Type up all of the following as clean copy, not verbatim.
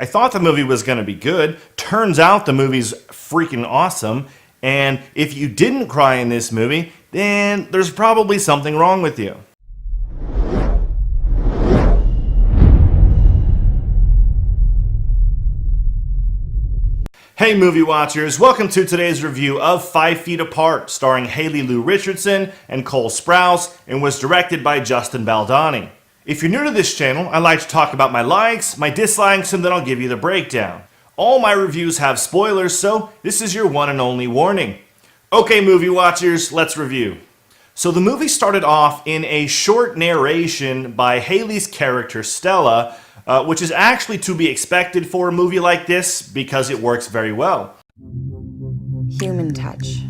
I thought the movie was going to be good. Turns out the movie's freaking awesome. And if you didn't cry in this movie, then there's probably something wrong with you. Hey movie watchers, welcome to today's review of 5 Feet Apart, starring Haley Lou Richardson and Cole Sprouse, and was directed by Justin Baldoni. If you're new to this channel, I like to talk about my likes, my dislikes, and then I'll give you the breakdown. All my reviews have spoilers, so this is your one and only warning. Okay movie watchers, let's review. So the movie started off in a short narration by Haley's character Stella, which is actually to be expected for a movie like this because it works very well. Human touch.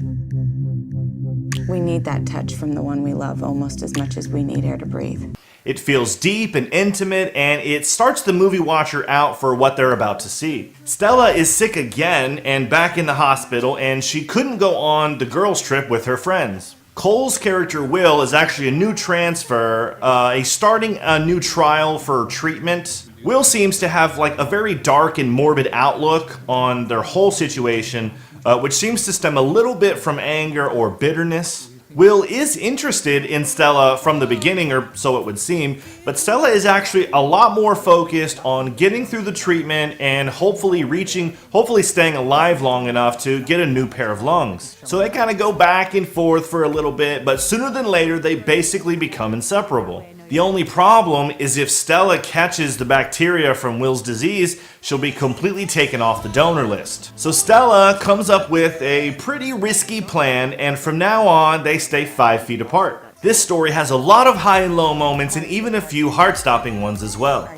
We need that touch from the one we love almost as much as we need air to breathe. It feels deep and intimate, and it starts the movie watcher out for what they're about to see. Stella is sick again and back in the hospital, and she couldn't go on the girls' trip with her friends. Cole's character Will is actually a new transfer, starting a new trial for treatment. Will seems to have like a very dark and morbid outlook on their whole situation, which seems to stem a little bit from anger or bitterness. Will is interested in Stella from the beginning, or so it would seem, but Stella is actually a lot more focused on getting through the treatment and hopefully staying alive long enough to get a new pair of lungs. So they kind of go back and forth for a little bit, but sooner than later they basically become inseparable. The only problem is if Stella catches the bacteria from Will's disease, she'll be completely taken off the donor list. So Stella comes up with a pretty risky plan, and from now on, they stay 5 feet apart. This story has a lot of high and low moments and even a few heart-stopping ones as well.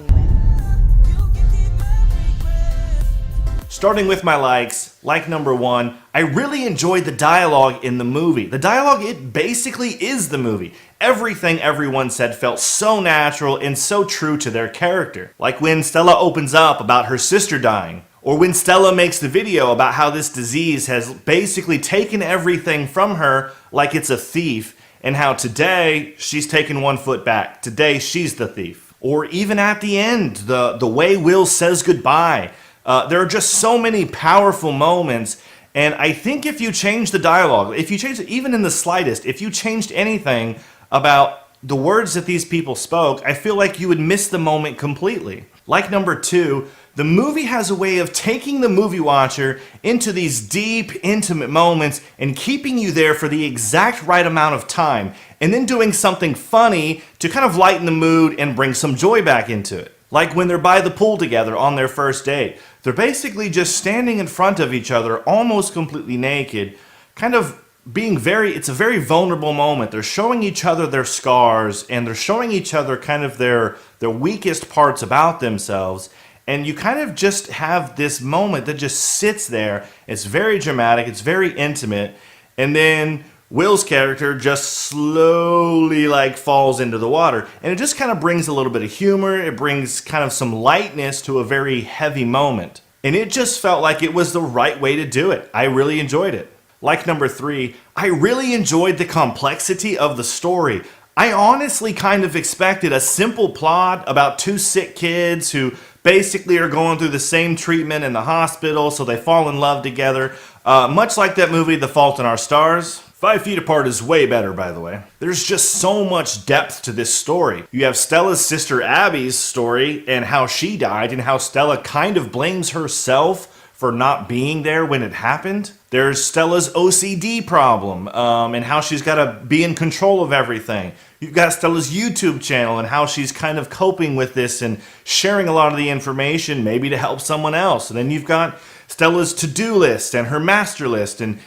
Starting with my likes, like number 1, I really enjoyed the dialogue in the movie. The dialogue, it basically is the movie. Everything everyone said felt so natural and so true to their character. Like when Stella opens up about her sister dying, or when Stella makes the video about how this disease has basically taken everything from her like it's a thief, and how today she's taken 1 foot back. Today she's the thief. Or even at the end, the way Will says goodbye. There are just so many powerful moments, and I think if you change the dialogue, if you change it even in the slightest, if you changed anything about the words that these people spoke, I feel like you would miss the moment completely. Like number 2, the movie has a way of taking the movie watcher into these deep, intimate moments and keeping you there for the exact right amount of time, and then doing something funny to kind of lighten the mood and bring some joy back into it. Like when they're by the pool together on their first date. They're basically just standing in front of each other, almost completely naked, kind of it's a very vulnerable moment. They're showing each other their scars, and they're showing each other kind of their weakest parts about themselves. And you kind of just have this moment that just sits there. It's very dramatic, it's very intimate, and then Will's character just slowly falls into the water. And it just kind of brings a little bit of humor, it brings kind of some lightness to a very heavy moment. And it just felt like it was the right way to do it. I really enjoyed it. Like number 3, I really enjoyed the complexity of the story. I honestly kind of expected a simple plot about 2 sick kids who basically are going through the same treatment in the hospital, so they fall in love together. Much like that movie, The Fault in Our Stars. 5 Feet Apart is way better, by the way. There's just so much depth to this story. You have Stella's sister Abby's story and how she died and how Stella kind of blames herself for not being there when it happened. There's Stella's OCD problem and how she's got to be in control of everything. You've got Stella's YouTube channel and how she's kind of coping with this and sharing a lot of the information maybe to help someone else. And then you've got Stella's to-do list and her master list, and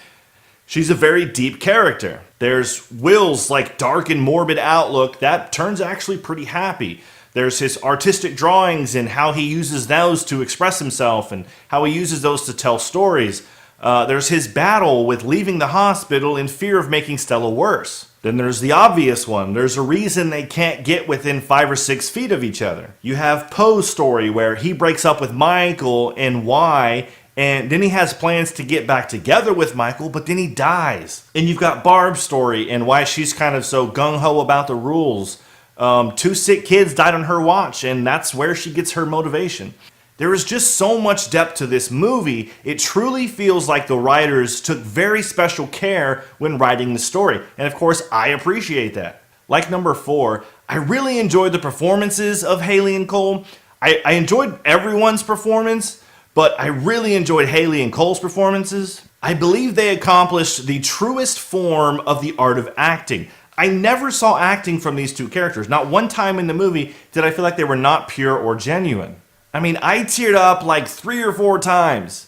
she's a very deep character. There's Will's dark and morbid outlook that turns actually pretty happy. There's his artistic drawings and how he uses those to express himself and how he uses those to tell stories. There's his battle with leaving the hospital in fear of making Stella worse. Then there's the obvious one. There's a reason they can't get within 5 or 6 feet of each other. You have Poe's story where he breaks up with Michael and why, and then he has plans to get back together with Michael, but then he dies. And you've got Barb's story and why she's kind of so gung-ho about the rules. 2 sick kids died on her watch, and that's where she gets her motivation. There is just so much depth to this movie. It truly feels like the writers took very special care when writing the story. And of course, I appreciate that. Like number 4, I really enjoyed the performances of Haley and Cole. I enjoyed everyone's performance, but I really enjoyed Haley and Cole's performances. I believe they accomplished the truest form of the art of acting. I never saw acting from these two characters. Not one time in the movie did I feel like they were not pure or genuine. I mean, I teared up like 3 or 4 times,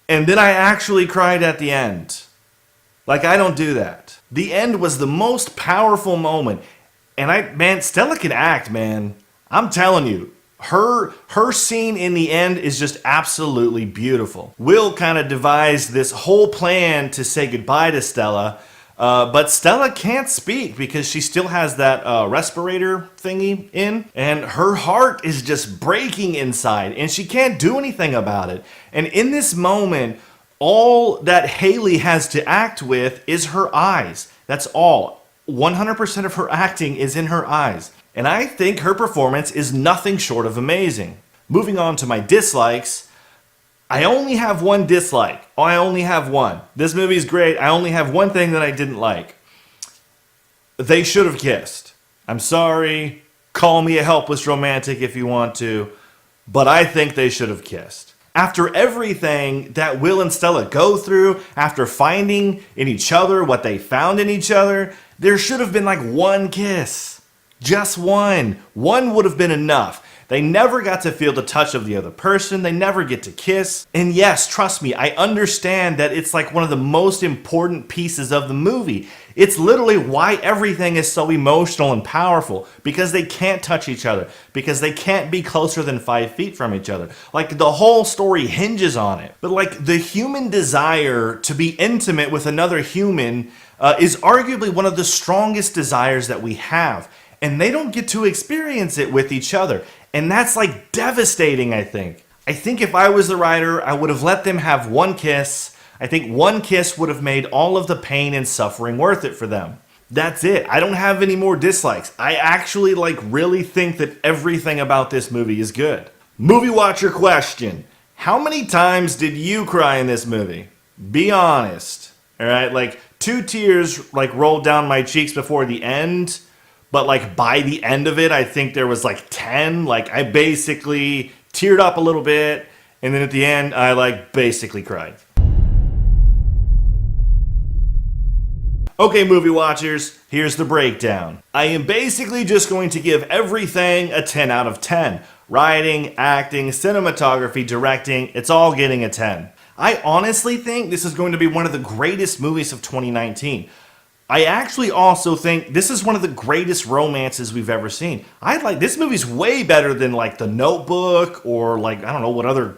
and then I actually cried at the end. Like, I don't do that. The end was the most powerful moment, and man, Stella can act, man. I'm telling you, her scene in the end is just absolutely beautiful. Will kind of devised this whole plan to say goodbye to Stella, but Stella can't speak because she still has that respirator thingy in, and her heart is just breaking inside, and she can't do anything about it. And in this moment, all that Haley has to act with is her eyes. That's all. 100% of her acting is in her eyes. And I think her performance is nothing short of amazing. Moving on to my dislikes, I only have one dislike. Oh, I only have one. This movie's great. I only have one thing that I didn't like. They should have kissed. I'm sorry. Call me a helpless romantic if you want to. But I think they should have kissed. After everything that Will and Stella go through, after finding in each other what they found in each other, there should have been like one kiss. Just one. One would have been enough. They never got to feel the touch of the other person. They never get to kiss. And yes, trust me, I understand that it's like one of the most important pieces of the movie. It's literally why everything is so emotional and powerful. Because they can't touch each other. Because they can't be closer than 5 feet from each other. Like, the whole story hinges on it. But like, the human desire to be intimate with another human is arguably one of the strongest desires that we have. And they don't get to experience it with each other. And that's like devastating, I think. I think if I was the writer, I would have let them have one kiss. I think one kiss would have made all of the pain and suffering worth it for them. That's it. I don't have any more dislikes. I actually really think that everything about this movie is good. Movie watcher question. How many times did you cry in this movie? Be honest. All right, like 2 tears rolled down my cheeks before the end. But by the end of it, I think there was 10. I basically teared up a little bit. And then at the end, I basically cried. Okay, movie watchers, here's the breakdown. I am basically just going to give everything a 10 out of 10. Writing, acting, cinematography, directing, it's all getting a 10. I honestly think this is going to be one of the greatest movies of 2019. I actually also think this is one of the greatest romances we've ever seen. This movie's way better than The Notebook or I don't know what other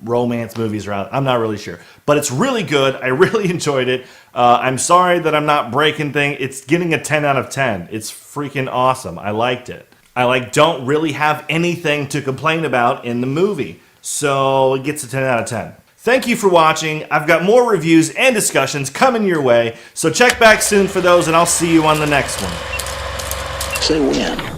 romance movies are out. I'm not really sure, but it's really good. I really enjoyed it. I'm sorry that I'm not breaking things. It's getting a 10 out of 10. It's freaking awesome. I liked it. I don't really have anything to complain about in the movie, so it gets a 10 out of 10. Thank you for watching. I've got more reviews and discussions coming your way, so check back soon for those, and I'll see you on the next one. Say when.